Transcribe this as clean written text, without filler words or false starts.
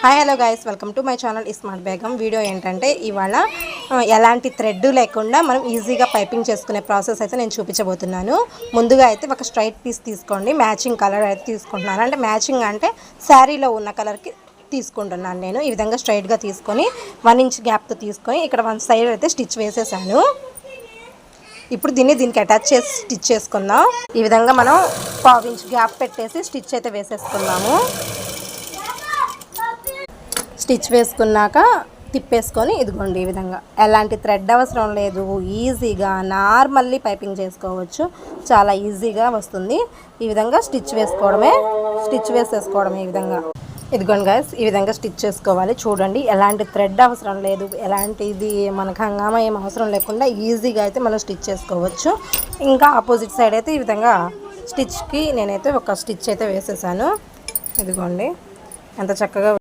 Hi hello guys, welcome to my channel smart Begum. Video ఏంటంటే ఇవాళ ఎలాంటి థ్రెడ్ లేకుండా మనం ఈజీగా పైపింగ్ చేసుకునే ప్రాసెస్ అయితే నేను చూపించబోతున్నాను. ముందుగా అయితే ఒక స్ట్రైట్ పీస్ తీసుకోండి. మ్యాచింగ్ కలర్ అయితే తీసుకుంటున్నాను. అంటే మ్యాచింగ్ అంటే శారీలో ఉన్న కలర్కి తీసుకుంటున్నాను. నేను ఈ విధంగా స్ట్రైట్గా తీసుకొని 1 ఇంచ్ గ్యాప్తో తీసుకొని ఇక్కడ 1 సైడ్ అయితే స్టిచ్ వేసేసాను. ఇప్పుడు దీనికి అటాచ్ చేసి స్టిచ్ చేసుకుందాం. ఈ విధంగా మనం 1/2 ఇంచ్ గ్యాప్ పెట్టేసి స్టిచ్ అయితే వేసేసుకున్నాము. స్టిచ్ వేసుకున్నాక తిప్పేసుకొని ఇదిగోండి ఈ విధంగా ఎలాంటి థ్రెడ్ అవసరం లేదు. ఈజీగా నార్మల్లీ పైపింగ్ చేసుకోవచ్చు. చాలా ఈజీగా వస్తుంది. ఈ విధంగా స్టిచ్ వేసేసుకోవడమే ఈ విధంగా. ఇదిగోండి గైస్, ఈ విధంగా స్టిచ్ చేసుకోవాలి. చూడండి, ఎలాంటి థ్రెడ్ అవసరం లేదు, ఎలాంటిది మనకు హంగామా ఏం అవసరం లేకుండా ఈజీగా అయితే మనం స్టిచ్ చేసుకోవచ్చు. ఇంకా ఆపోజిట్ సైడ్ అయితే ఈ విధంగా స్టిచ్కి నేనైతే ఒక స్టిచ్ అయితే వేసేసాను. ఇదిగోండి ఎంత చక్కగా